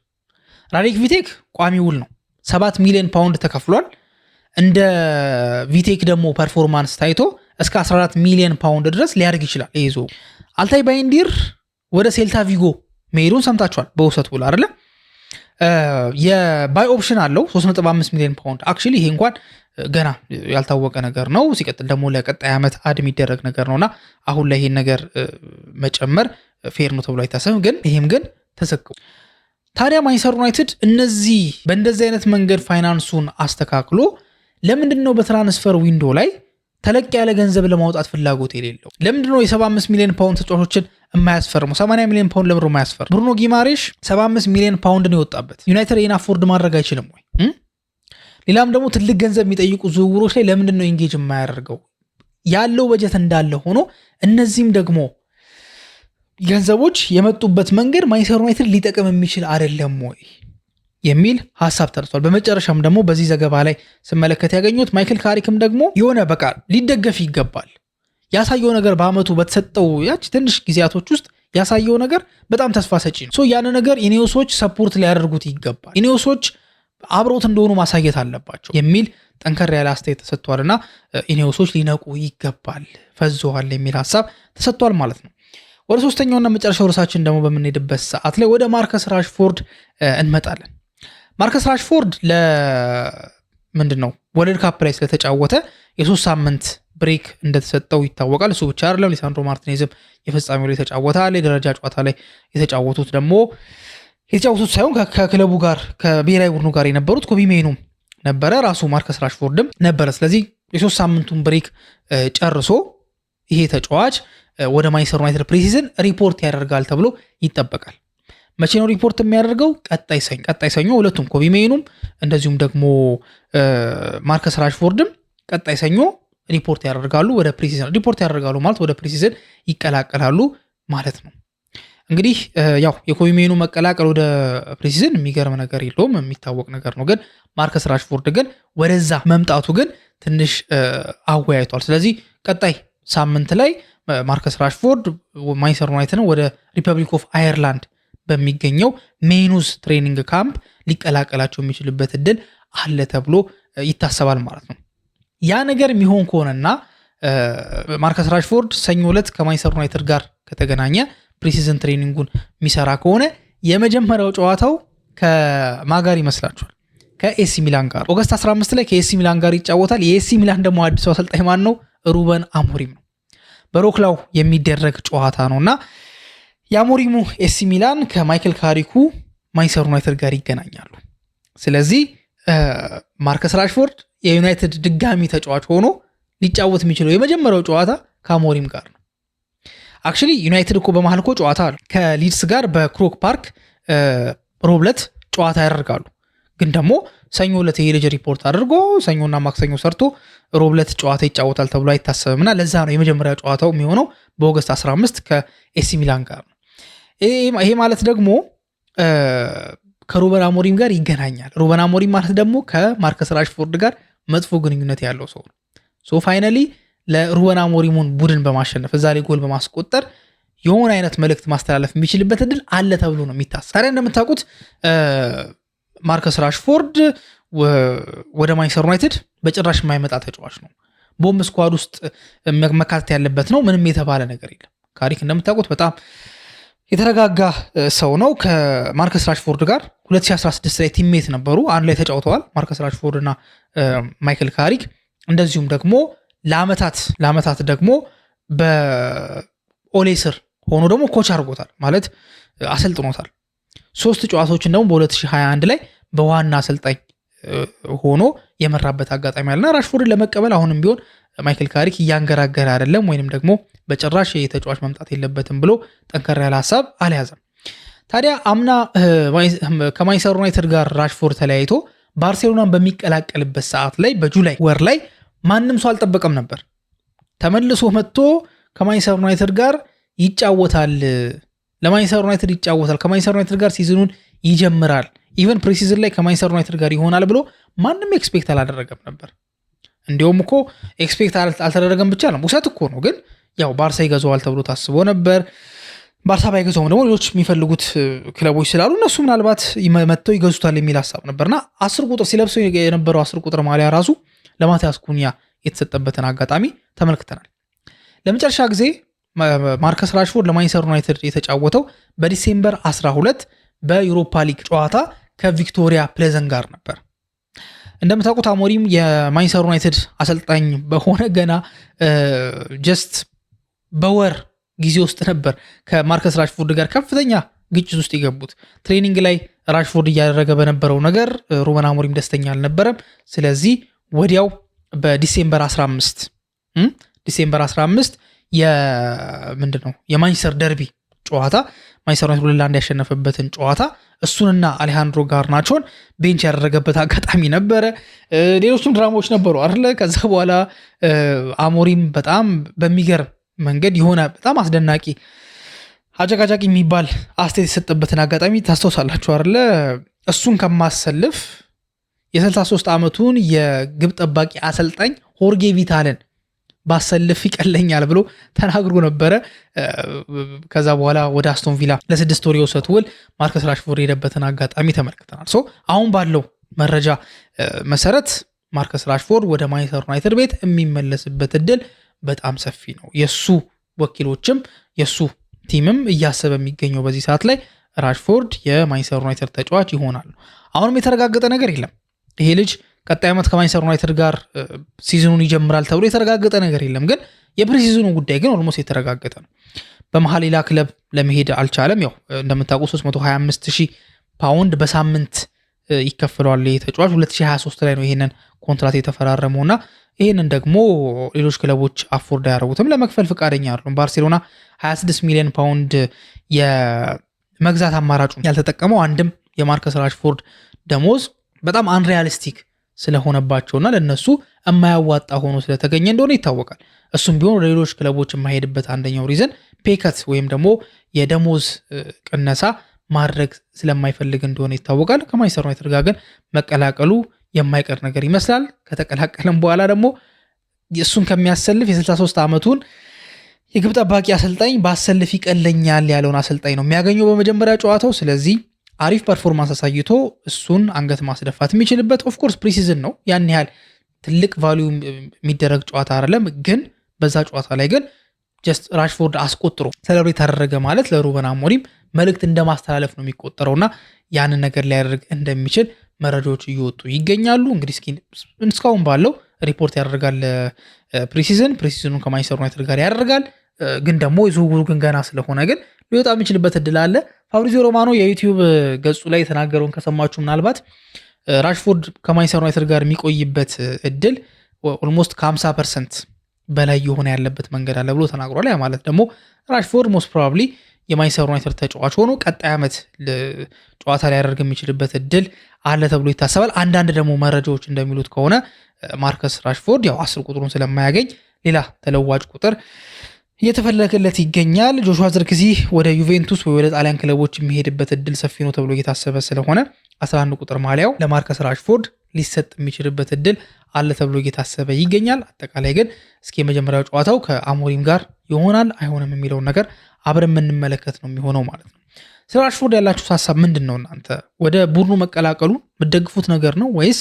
ራዴክ ቪቴክ ቋሚ ውል ነው 7 ሚሊዮን ፓውንድ ተከፍሏል። እንደ ቪቴክ ደግሞ ፐርፎርማንስ ታይቶ እስከ 14 ሚሊዮን ፓውንድ ድረስ ሊያድግ ይችላል ይዞ። አልታይ ባይንዲር ወደ ሴልታ ቪጎ መሄዱን ሰምታችኋል በውሰት ውል አይደለ? የባይ ኦፕሽን አለው 3.5 ሚሊዮን ፓውንድ። አክቹሊ ይሄ እንኳን ገና ያልታወቀ ነገር ነው። ሲቀጥል ደግሞ ለቀጣይ ዓመት አድ የሚደረግ ነገር ነውና አሁን ላይ ይሄን ነገር መጨመር ፌር ነው ተብሎ አይታሰብም። ግን ይሄም ግን ተዘግቧል። ታዲያ ማንቸስተር ዩናይትድ በእንደዚህ አይነት መንገድ ፋይናንሱን አስተካክሎ ለምንድን ነው በትራንስፈር ዊንዶ ላይ ተለቅ ያለ ገንዘብ ለማውጣት ፍላጎት የሌለው? ለምንድን ነው የ75 ሚሊዮን ፓውንድ ተጫዋቾችን የማያስፈርመው? 80 ሚሊዮን ፓውንድ ለምሮ የማያስፈርም? ብሩኖ ጊማሬሽ 75 ሚሊዮን ፓውንድ ነው የወጣበት። ዩናይትድ ይህን አፎርድ ማድረግ አይችልም ወይ? ሌላም ደግሞ ትልቅ ገንዘብ የሚጠይቁ ዝውውሮች ላይ ለምንድን ነው ኢንጌጅ የማያደርገው? ያለው በጀት እንዳለ ሆኖ እነዚህም ደግሞ ገንዘቦች የመጡበት መንገድ ማንቸስተር ዩናይትድ ሊጠቅም የሚችል አይደለም ወይ የሚል ሀሳብ ተነስቷል። በመጨረሻም ደግሞ በዚህ ዘገባ ላይ ስመለከት ያገኙት ማይክል ካሪክም ደግሞ የሆነ በቃ ሊደገፍ ይገባል ያሳየው ነገር በአመቱ በተሰጠው ያች ትንሽ ጊዜያቶች ውስጥ ያሳየው ነገር በጣም ተስፋ ሰጪ ነው። ያን ነገር ኢኔዮሶች ሰፖርት ሊያደርጉት ይገባል፣ ኢኔዮሶች አብሮት እንደሆኑ ማሳየት አለባቸው የሚል ጠንከር ያለ አስተያየት ተሰጥቷልና ኢኔዮሶች ሊነቁ ይገባል፣ ፈዘዋል የሚል ሀሳብ ተሰጥቷል ማለት ነው። ወደ ሶስተኛውና መጨረሻው ርዕሳችን ደግሞ በምንሄድበት ሰዓት ላይ ወደ ማርከስ ራሽፎርድ እንመጣለን። ማርከስ ራሽፎርድ ምንድነው ወርልድ ካፕ ላይ ስለተጫወተ የ3 ሳምንት ብሬክ እንደተሰጠው ይታወቃል። እሱ ብቻ አይደለም፣ ሊሳንድሮ ማርቲኔዝም የፍጻሜው ላይ ተጫወታል። የደረጃ ጨዋታ ላይ የተጫወቱት ሳይሆን ከክለቡ ጋር ከብሔራዊ ቡድኑ ጋር የነበሩት ኮቢ ሜኑም ነበረ፣ ራሱ ማርከስ ራሽፎርድም ነበረ። ስለዚህ የ3 ሳምንቱን ብሬክ ጨርሶ ይሄ ተጫዋች ወደ ማንቸስተር ዩናይትድ ፕሪሲዝን ሪፖርት ያደርጋል ተብሎ ይጠበቃል። መቼ ነው ሪፖርት የሚያደርገው? ቀጣይ ሰኞ ሁለቱም ኮቢ ሜኑም እንደዚሁም ደግሞ ማርከስ ራሽፎርድም ቀጣይ ሰኞ ሪፖርት ያደርጋሉ ወደ ፕሪሲዝን። ሪፖርት ያደርጋሉ ማለት ወደ ፕሪሲዝን ይቀላቀላሉ ማለት ነው። እንግዲህ ያው የኮቢ ሜኑ መቀላቀል ወደ ፕሪሲዝን የሚገርም ነገር የለውም፣ የሚታወቅ ነገር ነው። ግን ማርከስ ራሽፎርድ ግን ወደዛ መምጣቱ ግን ትንሽ አወያይቷል። ስለዚህ ቀጣይ ሳምንት ላይ ማርከስ ራሽፎርድ ማንቸስተር ዩናይትድን ወደ ሪፐብሊክ ኦፍ አየርላንድ በሚገኘው ሜኑዝ ትሬኒንግ ካምፕ ሊቀላቀላቸው የሚችልበት እድል አለ ተብሎ ይታሰባል ማለት ነው። ያ ነገር የሚሆን ከሆነና ማርከስ ራሽፎርድ ሰኞ ዕለት ከማንቸስተር ዩናይትድ ጋር ከተገናኘ ፕሪሲዝን ትሬኒንጉን የሚሰራ ከሆነ የመጀመሪያው ጨዋታው ከማጋር ይመስላችኋል? ከኤሲ ሚላን ጋር ኦገስት 15 ላይ ከኤሲ ሚላን ጋር ይጫወታል። የኤሲ ሚላን ደግሞ አዲሱ አሰልጣኝ ማን ነው? ሩበን አሞሪም ነው። በሮክላው የሚደረግ ጨዋታ ነውና የአሞሪሙ ኤሲ ሚላን ከማይክል ካሪኩ ማንቸስተር ዩናይትድ ጋር ይገናኛሉ። ስለዚህ ማርከስ ራሽፎርድ የዩናይትድ ድጋሚ ተጫዋች ሆኖ ሊጫወት የሚችለው የመጀመሪያው ጨዋታ ከአሞሪም ጋር ነው። አክቹሊ ዩናይትድ እኮ በመሃል እኮ ጨዋታ አለ ከሊድስ ጋር በክሮክ ፓርክ ሮብለት ጨዋታ ያደርጋሉ። ግን ደግሞ ሰኞ ዕለት ይሄ ልጅ ሪፖርት አድርጎ ሰኞና ማክሰኞ ሰርቶ ሮብለት ጨዋታ ይጫወታል ተብሎ አይታሰብምና ለዛ ነው የመጀመሪያ ጨዋታው የሚሆነው በኦገስት 15 ከኤሲ ሚላን ጋር ነው። ይሄ ማለት ደግሞ ከሩበን አሞሪም ጋር ይገናኛል። ሩበን አሞሪም ማለት ደግሞ ከማርከስ ራሽፎርድ ጋር መጥፎ ግንኙነት ያለው ሰው ነው። ሶ ፋይናሊ ለሩበን አሞሪሙን ቡድን በማሸነፍ እዛ ላይ ጎል በማስቆጠር የሆነ አይነት መልእክት ማስተላለፍ የሚችልበት እድል አለ ተብሎ ነው የሚታሰብ። ታዲያ እንደምታውቁት ማርከስ ራሽፎርድ ወደ ማንቸስተር ዩናይትድ በጭራሽ የማይመጣ ተጫዋች ነው። ቦምብ ስኳድ ውስጥ መካተት ያለበት ነው። ምንም የተባለ ነገር የለም። ካሪክ እንደምታውቁት በጣም የተረጋጋ ሰው ነው። ከማርከስ ራሽፎርድ ጋር 2016 ላይ ቲሜት ነበሩ። አንድ ላይ ተጫውተዋል ማርከስ ራሽፎርድ እና ማይክል ካሪክ። እንደዚሁም ደግሞ ለአመታት ደግሞ በኦሌ ስር ሆኖ ደግሞ ኮች አድርጎታል ማለት አሰልጥኖታል። 3 ጨዋታዎችን ደግሞ በ2021 ላይ በዋና አሰልጣኝ ሆኖ የመራበት አጋጣሚ አለና ራሽፎርድን ለመቀበል አሁንም ቢሆን ማይክል ካሪክ እያንገራገረ አይደለም፣ ወይንም ደግሞ በጭራሽ የተጫዋች መምጣት የለበትም ብሎ ጠንከር ያለ ሀሳብ አልያዘም። ታዲያ አምና ከማንቸስተር ዩናይትድ ጋር ራሽፎርድ ተለያይቶ ባርሴሎናን በሚቀላቀልበት ሰዓት ላይ በጁላይ ወር ላይ ማንም ሰው አልጠበቀም ነበር። ተመልሶ መጥቶ ከማንቸስተር ዩናይትድ ጋር ይጫወታል፣ ለማንቸስተር ዩናይትድ ይጫወታል፣ ከማንቸስተር ዩናይትድ ጋር ሲዝኑን ይጀምራል፣ ኢቨን ፕሪሲዝን ላይ ከማንቸስተር ዩናይትድ ጋር ይሆናል ብሎ ማንም ኤክስፔክት አላደረገም ነበር። እንዲሁም እኮ ኤክስፔክት አልተደረገም ብቻ ነው ውሰት እኮ ነው። ግን ያው ባርሳ ይገዛዋል ተብሎ ታስቦ ነበር። ባርሳ ባይገዛውም ደግሞ ሌሎች የሚፈልጉት ክለቦች ስላሉ እነሱ ምናልባት መጥተው ይገዙታል የሚል ሀሳብ ነበርና 10 ቁጥር ሲለብሰው የነበረው 10 ቁጥር ማሊያ ራሱ ለማቲያስ ኩኛ የተሰጠበትን አጋጣሚ ተመልክተናል። ለመጨረሻ ጊዜ ማርከስ ራሽፎርድ ለማንቸስተር ዩናይትድ የተጫወተው በዲሴምበር 12 በዩሮፓ ሊግ ጨዋታ ከቪክቶሪያ ፕሌዘን ጋር ነበር። እንደምታውቁት አሞሪም የማንቸስተር ዩናይትድ አሰልጣኝ በሆነ ገና ጀስት በወር ጊዜ ውስጥ ነበር ከማርከስ ራሽፎርድ ጋር ከፍተኛ ግጭት ውስጥ የገቡት። ትሬኒንግ ላይ ራሽፎርድ እያደረገ በነበረው ነገር ሩበን አሞሪም ደስተኛ አልነበረም። ስለዚህ ወዲያው በዲሴምበር 15 ምንድነው የማንቸስተር ደርቢ ጨዋታ ማንቸስተር ዩናይትድ 2-1 ያሸነፈበትን ጨዋታ እሱንና አሌሃንድሮ ጋርናቾን ቤንች ያደረገበት አጋጣሚ ነበረ። ሌሎችም ድራማዎች ነበሩ አይደለ? ከዛ በኋላ አሞሪም በጣም በሚገርም መንገድ የሆነ በጣም አስደናቂ አጨቃጫቂ የሚባል አስተያየት የሰጠበትን አጋጣሚ ታስታውሳላችሁ አይደለ? እሱን ከማሰልፍ የ63 ዓመቱን የግብ ጠባቂ አሰልጣኝ ሆርጌ ቪታልን ባሰልፍ ይቀለኛል ብሎ ተናግሮ ነበረ። ከዛ በኋላ ወደ አስቶን ቪላ ለ6 ወር የውሰት ውል ማርከስ ራሽፎርድ የሄደበትን አጋጣሚ ተመልክተናል። አሁን ባለው መረጃ መሰረት ማርከስ ራሽፎርድ ወደ ማንቸስተር ዩናይትድ ቤት የሚመለስበት እድል በጣም ሰፊ ነው። የሱ ወኪሎችም የሱ ቲምም እያሰበ የሚገኘው በዚህ ሰዓት ላይ ራሽፎርድ የማንቸስተር ዩናይትድ ተጫዋች ይሆናል። አሁንም የተረጋገጠ ነገር የለም። ይሄ ልጅ ቀጣይ ዓመት ከማንቸስተር ዩናይትድ ጋር ሲዝኑን ይጀምራል ተብሎ የተረጋገጠ ነገር የለም። ግን የፕሪሲዝኑ ጉዳይ ግን ኦልሞስት የተረጋገጠ ነው። በመሀል ሌላ ክለብ ለመሄድ አልቻለም። ያው እንደምታውቁ 325,000 ፓውንድ በሳምንት ይከፈለዋል ተጫዋች። 2023 ላይ ነው ይሄንን ኮንትራት የተፈራረመውና ይህንን ደግሞ ሌሎች ክለቦች አፎርድ አያደርጉትም፣ ለመክፈል ፈቃደኛ አይደሉም። ባርሴሎና 26 ሚሊዮን ፓውንድ የመግዛት አማራጩን ያልተጠቀመው አንድም የማርከስ ራሽፎርድ ደሞዝ በጣም አንሪያሊስቲክ ስለሆነባቸውና ለነሱ የማያዋጣ ሆኖ ስለተገኘ እንደሆነ ይታወቃል። እሱም ቢሆን ወደ ሌሎች ክለቦች የማይሄድበት አንደኛው ሪዝን ፔከት ወይም ደግሞ የደሞዝ ቅነሳ ማድረግ ስለማይፈልግ እንደሆነ ይታወቃል። ከማንቸስተር ዩናይትድ ጋር ግን መቀላቀሉ የማይቀር ነገር ይመስላል። ከተቀላቀለም በኋላ ደግሞ እሱን ከሚያሰልፍ የ63 ዓመቱን የግብ ጠባቂ አሰልጣኝ ባሰልፍ ይቀለኛል ያለውን አሰልጣኝ ነው የሚያገኘው በመጀመሪያ ጨዋታው። ስለዚህ አሪፍ ፐርፎርማንስ አሳይቶ እሱን አንገት ማስደፋት የሚችልበት ኦፍኮርስ ፕሪሲዝን ነው፣ ያን ያህል ትልቅ ቫሊዩ የሚደረግ ጨዋታ አይደለም። ግን በዛ ጨዋታ ላይ ግን ጀስት ራሽፎርድ አስቆጥሮ ሴሌብሬት አደረገ ማለት ለሩበን አሞሪም መልእክት እንደማስተላለፍ ነው የሚቆጠረውና ያንን ነገር ሊያደርግ እንደሚችል መረጃዎች እየወጡ ይገኛሉ። እንግዲህ እስካሁን ባለው ሪፖርት ያደርጋል ፕሪሲዝኑን ከማንቸስተር ዩናይትድ ጋር ያደርጋል። ግን ደግሞ የዝውውሩ ግን ገና ስለሆነ ግን ሊወጣ የሚችልበት እድል አለ። ፋብሪዚዮ ሮማኖ የዩቲዩብ ገጹ ላይ የተናገረውን ከሰማችሁ ምናልባት ራሽፎርድ ከማንቸስተር ዩናይትድ ጋር የሚቆይበት እድል ኦልሞስት ከ50% በላይ የሆነ ያለበት መንገድ አለ ብሎ ተናግሯል። ያ ማለት ደግሞ ራሽፎርድ ሞስት ፕሮባብሊ የማንቸስተር ዩናይትድ ተጫዋች ሆኖ ቀጣይ ዓመት ጨዋታ ሊያደርግ የሚችልበት እድል አለ ተብሎ ይታሰባል። አንዳንድ ደግሞ መረጃዎች እንደሚሉት ከሆነ ማርከስ ራሽፎርድ ያው 10 ቁጥሩን ስለማያገኝ ሌላ ተለዋጭ ቁጥር እየተፈለገለት ይገኛል። ጆሹዋ ዝርክዚ ወደ ዩቬንቱስ ወይ ወደ ጣሊያን ክለቦች የሚሄድበት እድል ሰፊ ነው ተብሎ እየታሰበ ስለሆነ 11 ቁጥር ማሊያው ለማርከስ ራሽፎርድ ሊሰጥ የሚችልበት እድል አለ ተብሎ እየታሰበ ይገኛል። አጠቃላይ ግን እስኪ የመጀመሪያው ጨዋታው ከአሞሪም ጋር ይሆናል አይሆንም የሚለውን ነገር አብረን የምንመለከት ነው የሚሆነው ማለት ነው። ስለ ራሽፎርድ ያላችሁ ሀሳብ ምንድን ነው? እናንተ ወደ ቡድኑ መቀላቀሉ የምትደግፉት ነገር ነው ወይስ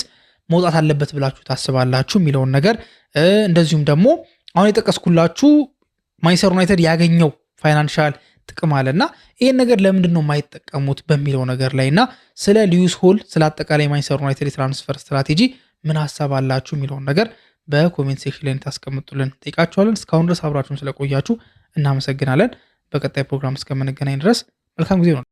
መውጣት አለበት ብላችሁ ታስባላችሁ የሚለውን ነገር እንደዚሁም ደግሞ አሁን የጠቀስኩላችሁ ማንቸስተር ዩናይትድ ያገኘው ፋይናንሻል ጥቅም አለና ይህን ነገር ለምንድን ነው የማይጠቀሙት በሚለው ነገር ላይ እና ስለ ሊዩስ ሆል ስለ አጠቃላይ ማንቸስተር ዩናይትድ የትራንስፈር ስትራቴጂ ምን ሀሳብ አላችሁ የሚለውን ነገር በኮሜንት ሴክሽን ላይ ታስቀምጡልን ጠይቃችኋለን። እስካሁን ድረስ አብራችሁን ስለቆያችሁ እናመሰግናለን። በቀጣይ ፕሮግራም እስከምንገናኝ ድረስ መልካም ጊዜ ነው።